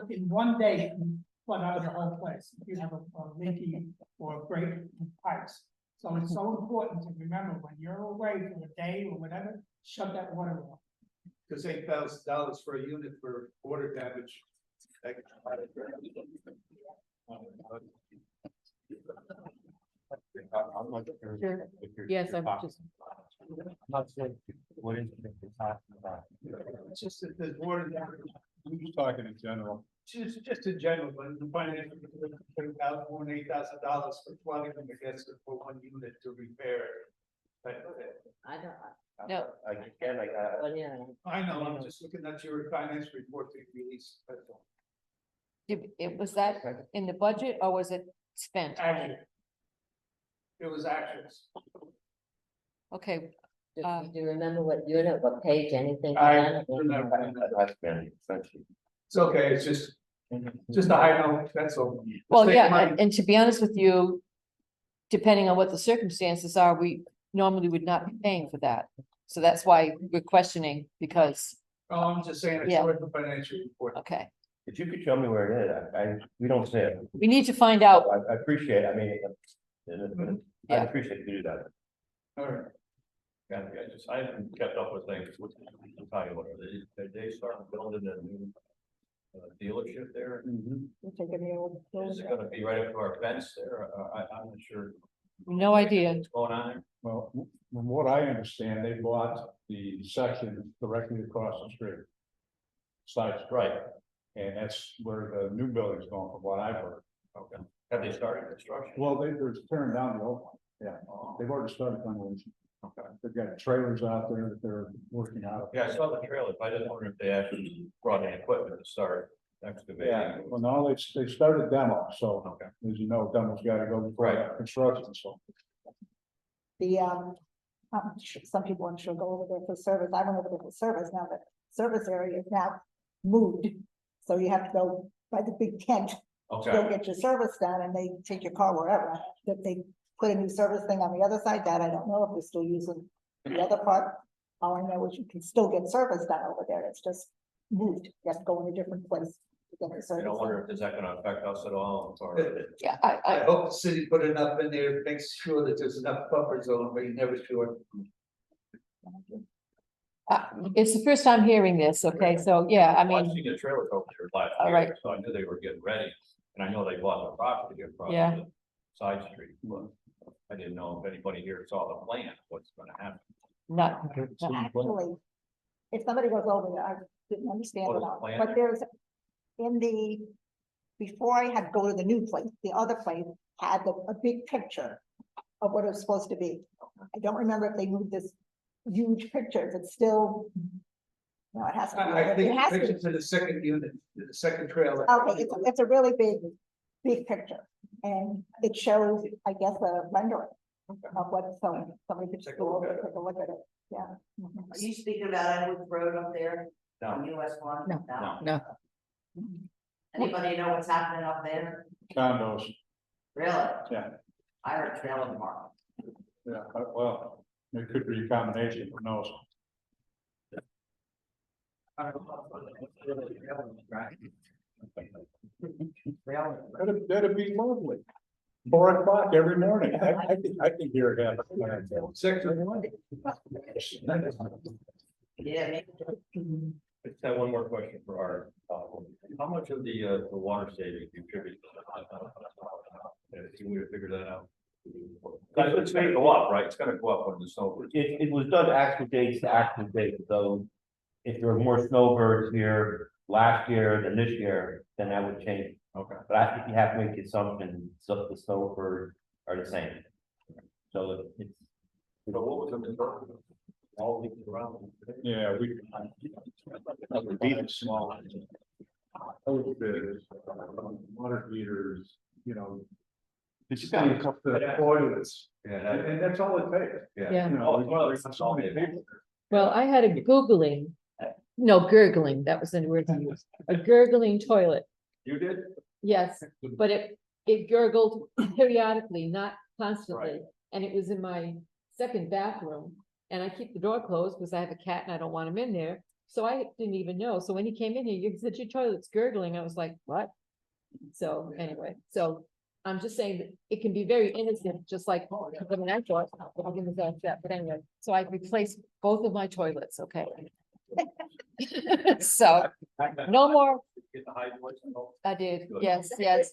in one day, can flood out the whole place, if you have a leaky or break pipes. So it's so important to remember, when you're away for a day or whatever, shut that water off. Because $8,000 for a unit for water damage. I'm not sure Sure. if you're- Yes, you're I'm talking- just, I'm not sure what is it that you're talking about. It's just that there's water damage. We're just talking in general. Just in general, but the financial, more than $8,000 for flooding them against it for one unit to repair it. I don't, no, Again, well, yeah, I know, I'm just looking at your finance report that you released. That's all. was that in the budget or was it spent? Action. It was actions. Okay, do you remember what unit, what page, anything? I remember. that's been essentially. It's okay, it's just a high note, that's all. well, Save yeah, money. and to be honest with you, depending on what the circumstances are, we normally would not be paying for that. So that's why we're questioning, because, Oh, I'm just saying, it's Yeah. worth the financial report. okay, If you could show me where it is, we don't see it. we need to find out. I appreciate, I mean, I Yeah. appreciate you do that. All right. Yeah, I haven't kept up with things, with Tyler, they started building a new dealership there. Is it gonna be right up to our fence there? I'm not sure No idea. what's going on there. Well, from what I understand, they bought the section directly across the street. Side Street, Right, and that's where the new building's going, from what I've heard. okay. Have they started construction? Well, they're tearing down the old one. Yeah, they've already started demolition. Okay. They've got trailers out there that they're working out. Yeah, I saw the trailers. I just wonder if they actually brought in equipment to start excavating. Yeah, well, no, they started demo, so, Okay. as you know, demo's gotta go before Right. construction, so. The, some people I'm sure go over there for service. I went over there for service. Now the service area is now moved. So you have to go by the big tent to Okay, go get your service done and they take your car wherever. That they put a new service thing on the other side, that I don't know if they're still using the other part. All I know is you can still get service done over there. It's just moved. You have to go in a different place to get the I service. don't done. wonder if is that gonna affect us at all, or Yeah, I hope the city put enough in there, makes sure that there's enough buffer zone, but you're never sure. it's the first time hearing this, okay, so, yeah, I Well, I've mean, seen the trailers over there last All right. year, so I knew they were getting ready, and I know they bought the property across Yeah. the side street. But I didn't know if anybody here saw the plan, what's gonna happen. not, Actually, if somebody goes over there, I didn't understand Oh, it there's a all, plan but there? there's. In the, before I had to go to the new place, the other place had a big picture of what it was supposed to be. I don't remember if they moved this huge picture, if it's still. No, it has to be. I it think has to be. pictures of the second unit, the second trailer. Okay, it's a really big picture, and it shows, I guess, a rendering of what, somebody could just go over and take a look at it, yeah. Mhm. Are you speaking about Edwards Road up there No. on US one? No. no. Anybody know what's happening up there? Condos, Really? yeah, I heard trailer park. yeah, well, it could be a combination, who knows? That'd be lovely. 4 o'clock every morning, I can hear it happen. Yeah, maybe. I just have one more question for Art. How much of the water savings you contribute? Can we figure that out? It's gonna go up, right? It's gonna go up when the snow. It was done actual dates to actual date, so if there were more snowbirds here last year than this year, then that would change. Okay. But I think you have to make the assumption, so the snowbirds are the same. So it's. So what was it? All leaking around. Yeah, we. Small. Hose bids, water heaters, you know. But you got a couple The toilets, Yeah. and that's all it takes. Yeah. You know, it's all they pay for. Well, I had a gurgling, that was the word to use, a gurgling toilet. You did? Yes, but it gurgled periodically, not constantly, Right. and it was in my second bathroom. And I keep the door closed because I have a cat and I don't want him in there, so I didn't even know. So when he came in here, you said your toilet's gurgling, I was like, what? So anyway, so I'm just saying that it can be very innocent, just like, I mean, I thought, I'll give it that, but anyway, so I replaced both of my toilets, okay? So, no more, Get the high voice and all. I did, Good. yes. Get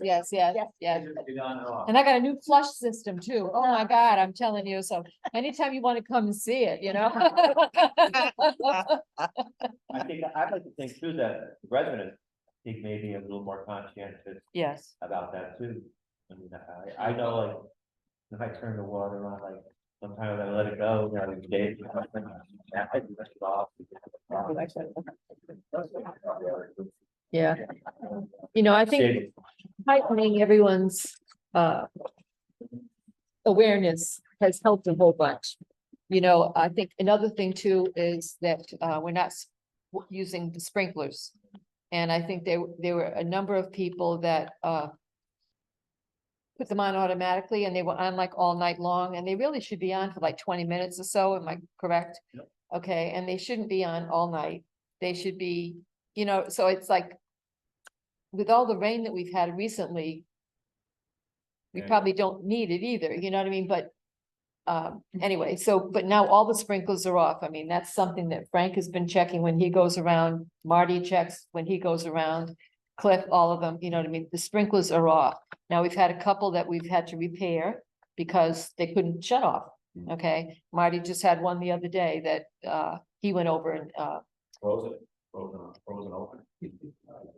on and off. And I got a new flush system too. Oh my God, I'm telling you. So anytime you want to come and see it, you know? I think, I'd like to think too that the residents, I think maybe a little more conscientious Yes, about that too. I mean, I know like, if I turn the water on, like, sometimes I let it go, you know, it's days. I do that off. yeah. You know, I think heightening everyone's awareness has helped a whole bunch. You know, I think another thing too is that we're not using the sprinklers. And I think there were a number of people that put them on automatically and they were on like all night long, and they really should be on for like 20 minutes or so, am I correct? Yep. Okay, and they shouldn't be on all night. They should be, you know, so it's like with all the rain that we've had recently, we Yeah. probably don't need it either, you know what I mean? But anyway, so, but now all the sprinklers are off. I mean, that's something that Frank has been checking when he goes around. Marty checks when he goes around. Cliff, all of them, you know what I mean? The sprinklers are off. Now, we've had a couple that we've had to repair because they couldn't shut off. Okay, Marty just had one the other day that he went over and Froze it. frozen open.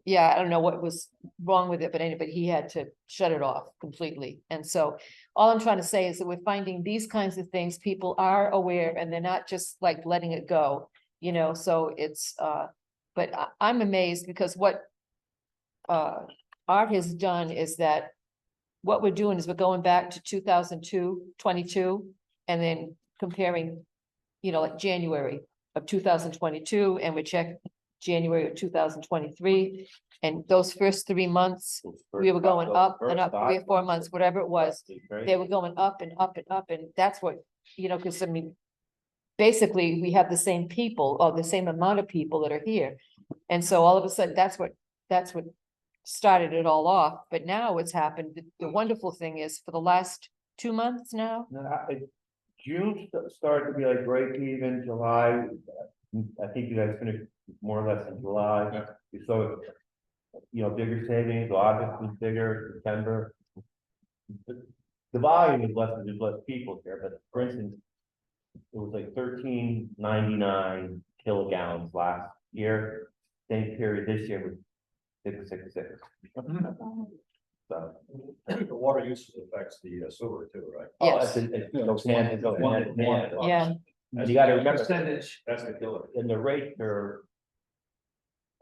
Yeah, I don't know what was wrong with it, but anybody, he had to shut it off completely. And so all I'm trying to say is that we're finding these kinds of things, people are aware and they're not just like letting it go, you know, so it's, but I'm amazed because what Art has done is that what we're doing is we're going back to 2022, and then comparing, you know, like January of 2022, and we check January of 2023. And those first 3 months, we were going up and up, 3 or 4 months, whatever it was. They were going up and up and up, and that's what, you know, because I mean, basically, we have the same people, or the same amount of people that are here. And so all of a sudden, that's what started it all off. But now what's happened, the wonderful thing is for the last 2 months now, No, June started to be like break even, July, I think you guys finished more or less in July. Yeah. You saw, you know, bigger savings, August was bigger, September. The volume is less, there's less people here, but for instance, it was like 1399 kilogallons last year. Same period this year was 666. So. The water usage affects the sewer too, right? yes, It goes hand in hand. yeah, And you gotta remember, Percentage. That's the killer. and the rates are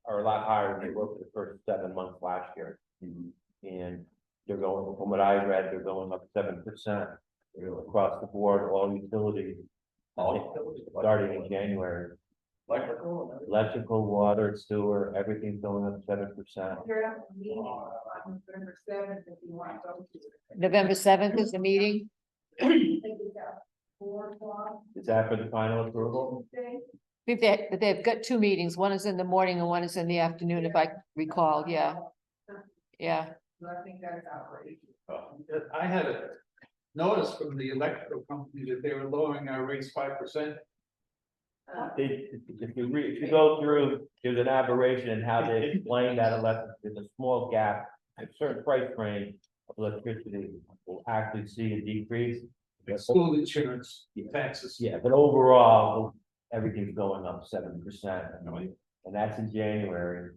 a lot higher than they were for the first 7 months last year. And they're going, from what I read, they're going up 7% across the board, all utilities. I think starting in January, electrical, water, sewer, everything's going up 7%. November 7th is the meeting. Is that for the final approval? They've got 2 meetings, one is in the morning and one is in the afternoon, if I recall, yeah. Yeah, I think that's outrageous. I had a notice from the electrical company that they were lowering our rates 5%. If you go through, there's an aberration in how they explain that there's a small gap, a certain price range of electricity will actually see a decrease. School insurance, taxes. Yeah, but overall, everything's going up 7%, and that's in January.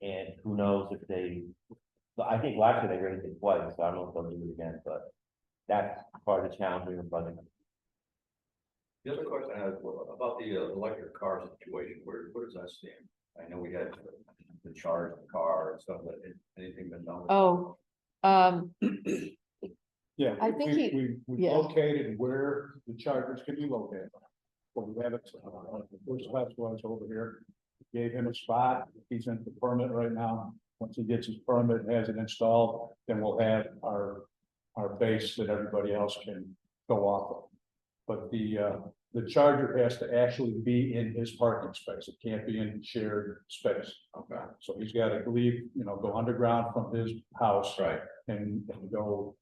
And who knows if I think last year they raised it twice, so I don't know if they'll do it again, but that's part of the challenge we're running. The other question I had was about the electric car situation, where does that stand? I know we had the charge of the car and stuff, but anything been done? oh, Yeah. I think We yeah. located where the chargers can be located. But we have it, first class was over here, gave him a spot, he's in the permit right now. Once he gets his permit, has it installed, then we'll have our base that everybody else can go off of. But the charger has to actually be in his parking space, it can't be in shared space. Okay. So he's got to leave, go underground from his house. Right. And go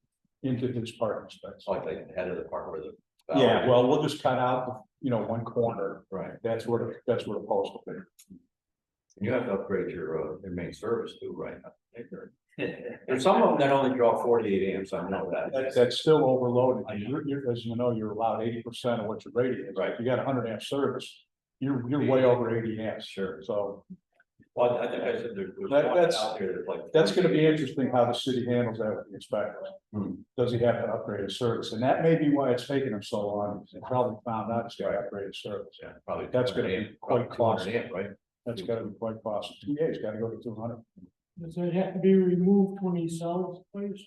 into his parking space. Like the head of the park where the. Yeah, well, we'll just cut out, one corner. Right. That's where the post will be. You have to upgrade your main service too, right? There's some of them that only draw 48 amps, I know that. That's still overloaded. As you know, you're allowed 80% of what your rating is. Right. If you got 100 amp service, you're way over 80 amps. Sure. So Well, I think I said there's one that's out there that's like. that's gonna be interesting how the city handles that with the inspectors. Does he have to upgrade his service? And that may be why it's taking him so long. They probably found out he's got to upgrade his service. Yeah, probably. That's gonna be 200 quite 200 costly. amp, right? That's gotta be quite costly. Yeah, he's gotta go to 200. Does it have to be removed when he sells the place?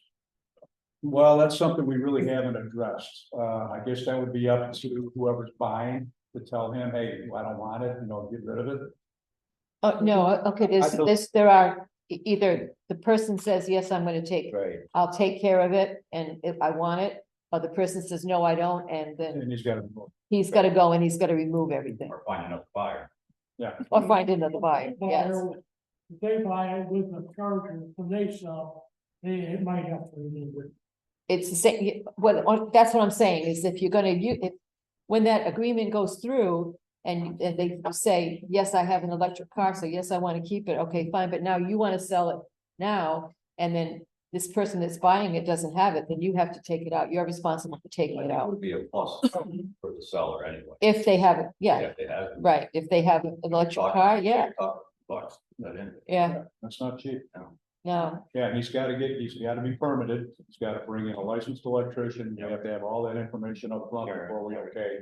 Well, that's something we really haven't addressed. I guess that would be up to whoever's buying to tell him, hey, I don't want it, get rid of it. Oh, no, okay, there are, either the person says, yes, I'm gonna take, Right. I'll take care of it, and if I want it, or the person says, no, I don't, and then And he's gotta, he's gotta go and he's gotta remove everything, Or find another buyer. yeah. or find another buyer, yes. If they buy it with a charger, when they sell, it might have to remove it. It's the same, that's what I'm saying, is if you're gonna use, when that agreement goes through, and they say, yes, I have an electric car, so yes, I wanna keep it, okay, fine, but now you wanna sell it now, and then this person that's buying it doesn't have it, then you have to take it out. You're responsible for taking it It out. would be a plus for the seller anyway. If they have it, yeah, If they have. it. right. If they have an electric car, yeah, Bucks, that in. yeah, That's not cheap. no, Yeah, he's gotta be permitted, he's gotta bring in a licensed electrician, you have to have all that information up front before we okay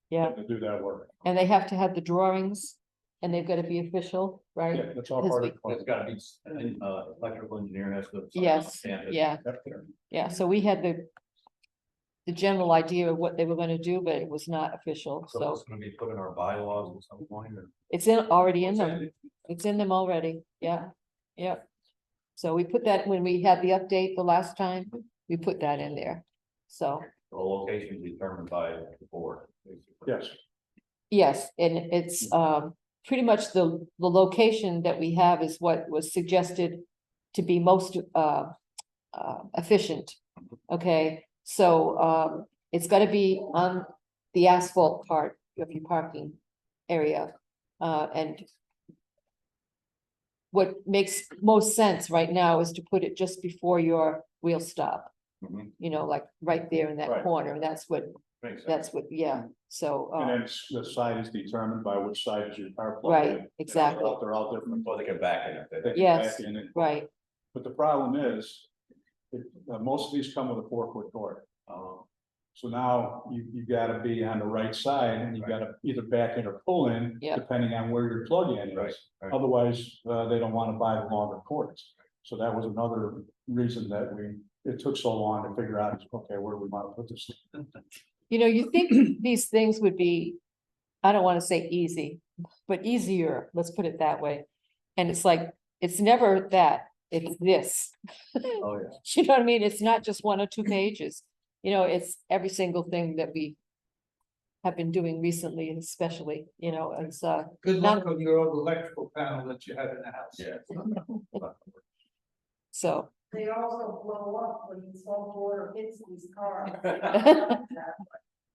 yeah. to do that work. And they have to have the drawings and they've got to be official, right? Yeah, that's all Because part we- of the plan. It's gotta be, electrical engineer has to. sign Yes, off, stamp it. yeah, yeah. So we had the general idea of what they were gonna do, but it was not official. So So it's gonna be put in our bylaws at some point, or? it's already in them. It's in them already. Yeah, yeah. So we put that when we had the update the last time, we put that in there. So, The location is determined by the board. basically. Yes, yes, and it's pretty much the location that we have is what was suggested to be most efficient. Okay, so it's gotta be on the asphalt part of your parking area. And what makes most sense right now is to put it just before your wheel stop. Mhm. You know, like right there in that Right. corner, and that's what, Makes sense. that's what, yeah, so, and then the site is determined by which side is your car plugged right, in. exactly, They're all different. Well, they get back in it. They can Yes, back in and- right, But the problem is, most of these come with a 4-foot door. So now you gotta be on the right side and you gotta either back in or pull in, Yeah. depending on where your plug-in Right, is. right. Otherwise, they don't wanna buy the longer cords. So that was another reason that it took so long to figure out, okay, where do we wanna put this? you know, you think these things would be, I don't wanna say easy, but easier, let's put it that way. And it's like, it's never that, it's this. Oh, yeah. You know what I mean? It's not just 1 or 2 pages, you know, it's every single thing that we have been doing recently, and especially, you know, it's Good luck on your old electrical panel that you have in the house. Yeah. so. They also blow up when the salt water hits these cars.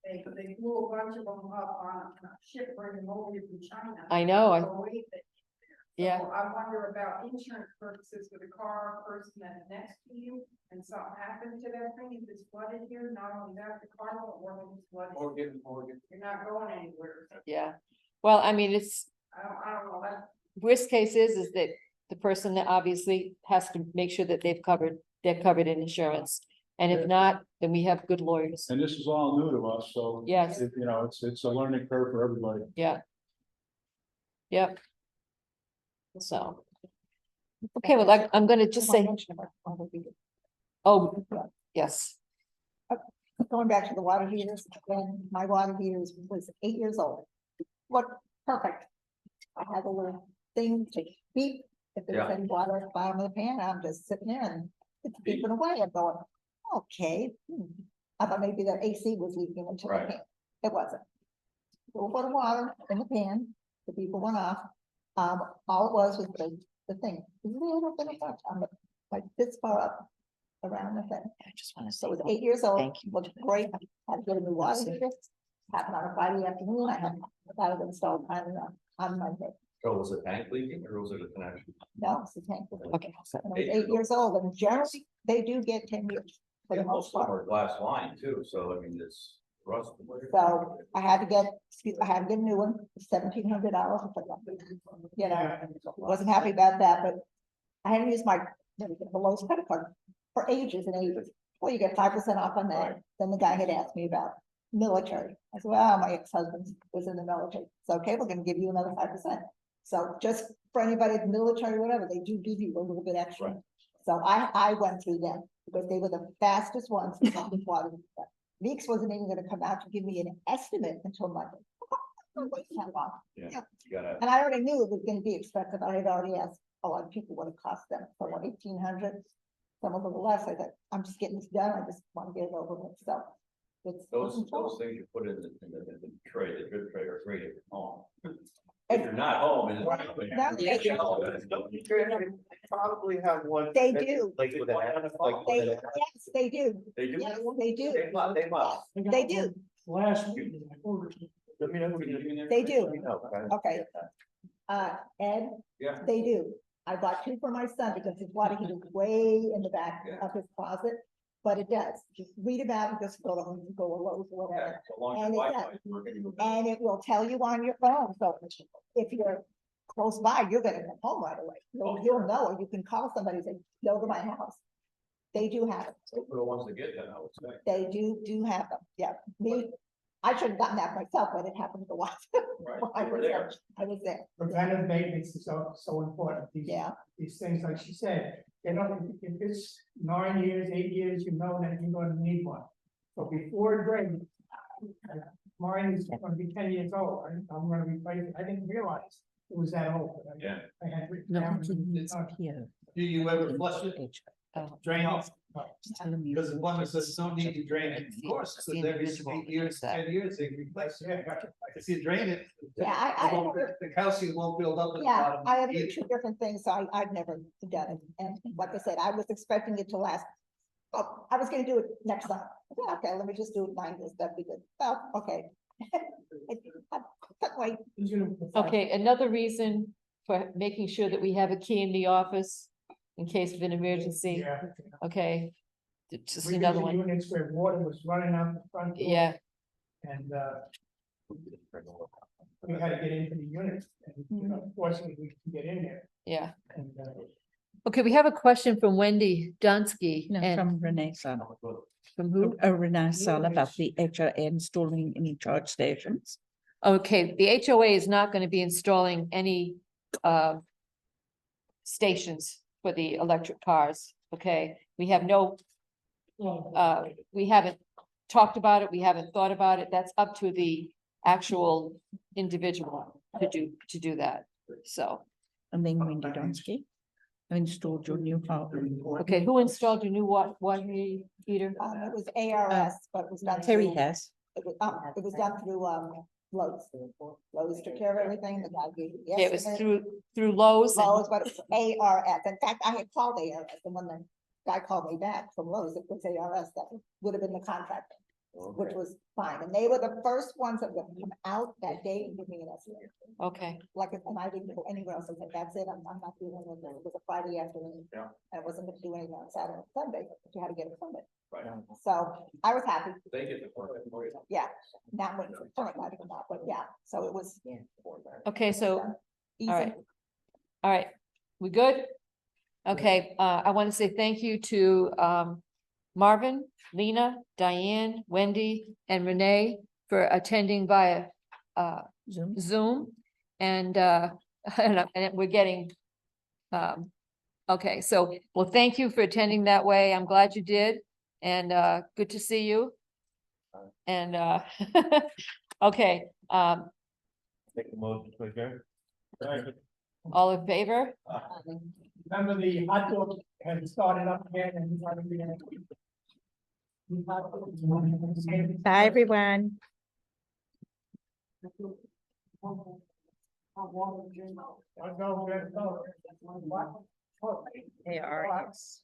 They blew a bunch of them up on a ship bringing them over from China. I know, The way that- yeah. So I wonder about insurance purposes for the car person that's next to you and something happened to that thing, if it's flooded here, not only that, the car won't work if it's flooded. Morgan. You're not going anywhere. Yeah, well, I mean, it's, I don't know, that, worst case is that the person that obviously has to make sure that they're covered in insurance. And if not, then we have good lawyers. And this is all new to us, so. Yes. You know, it's a learning curve for everybody. Yeah. Yep. So. Okay, well, I'm gonna just say, oh, yes, Going back to the water heaters, when my water heaters was 8 years old. What, perfect. I had a little thing to beep, if there's Yeah. any water at the bottom of the pan, I'm just sitting there and it's beeping away, I'm going, okay. I thought maybe the AC was leaking into the Right. pan, it wasn't. A little bit of water in the pan, the beeper went off, all it was the thing, a little bit of touch on the, like this far up around the thing. I just want to So say, it was 8 years old, Thank you. looked great, had to get a new water heater. Happened on a Friday afternoon, I had that installed on Monday. So was the tank leaking or was it a connection? No, it's the tank. was- okay, so, And it was 8 years old, and generally, they do get 10 years for the Yeah, most most of them part. are glass line too, so I mean, it's rust. So I had to get a new one, $1,700. You know, wasn't happy about that, but I hadn't used my the lowest credit card for ages and ages. Well, you get 5% off on that. Then the guy had asked me about military. I said, well, my ex-husband was in the military. So, okay, we're gonna give you another 5%. So just for anybody in the military, whatever, they do give you a little bit extra. Right. So I went through them because they were the fastest ones. to come with water. Meeks wasn't even gonna come out to give me an estimate until Monday. Wait that long. Yeah, Yeah. you gotta, And I already knew it was gonna be expensive. I had already asked a lot of people what it cost them for 1,800. Some a little less. I said, I'm just getting this done. I just want to get it over with. So it's. those looking forward. things you put in the tray, the good tray are great at home. If you're not home and. Probably have one. They do. Like with an, like. They, yes, they do. They do? Yes, they do. They must. They do. Last week, I ordered some. Let me know. They do. You know, Okay. Ed, Yeah. they do. I bought two for my son because his water heater is way in the back of his closet. But it does, just read about it, just go to Home Depot or Lowe's or whatever. As long as And the it Wi-Fi does. is working, you're good. And it will tell you on your phone, so if you're close by, you're gonna come home right away. You'll know, or you can call somebody and say, go to my house. They do have it, For the ones that get that, I would say. they do have them, yeah, me, I should have gotten that myself, but it happened to watch. Right, you were there. I was there, Preventive maintenance is so important. yeah, These things, like she said, you know, if it's 9 years, 8 years, you know that you're gonna need one. So before it breaks, mine is gonna be 10 years old, I'm gonna replace it, I didn't realize it was that old. but Yeah. I had written No, down. it's here. Do you ever flush it, drain off? Tell them you- Because one that says no need to drain it, of course, It's the because every individual 8 years, that- 10 years, they replace it. If you drain it. Yeah, The calcium won't build up at the yeah, bottom. I have either. two different things, so I've never done it, and like I said, I was expecting it to last. Oh, I was gonna do it next summer, yeah, okay, let me just do it 9 years, that'd be good, oh, okay. Wait, Okay, another reason for making sure that we have a key in the office in case of an emergency, Yeah. okay? Just We another did one, units where water was running out the front door. yeah, And, we had to get into the unit, and, you know, fortunately, we could get in there, yeah. and, Okay, we have a question from Wendy Dunsky No, and from Renee Sala. from who? Renee Sala about the HRA installing any charge stations. Okay, the HOA is not gonna be installing any stations for the electric cars, okay? We have no, we haven't talked about it, we haven't thought about it, that's up to the actual individual to do that, so. And then Wendy Donsky installed your new power. Okay, who installed your new water heater? it was ARS, but it was done. Terry through- has. It was done through, Lowe's. Lowe's took care of everything, the guy gave. the Okay, it was estimate. through Lowe's and- Lowe's, but it was ARS. In fact, I had called ARS, and when the guy called me back from Lowe's, it was ARS, that would have been the contractor, which was fine. And they were the first ones that would come out that day and give me an estimate. okay, Like, and I didn't go anywhere else. I said, that's it, I'm not doing it. It was a Friday afternoon. Yeah. And I wasn't gonna do anything on Saturday, or Sunday, but you had to get it funded. Right. So I was happy, They get the permit for you. yeah, not waiting for the permit not to come out, but yeah, so it was. okay, so, Easy. right. all right, we good? Okay, I want to say thank you to Marvin, Lena, Diane, Wendy, and Renee for attending via Zoom. Zoom. And and we're getting, okay, so, well, thank you for attending that way. I'm glad you did. And good to see you. And okay, Take a motion to adjourn. all in favor? remember the hot dog had started up again and. Bye, everyone. I'll go, let's go. ARS.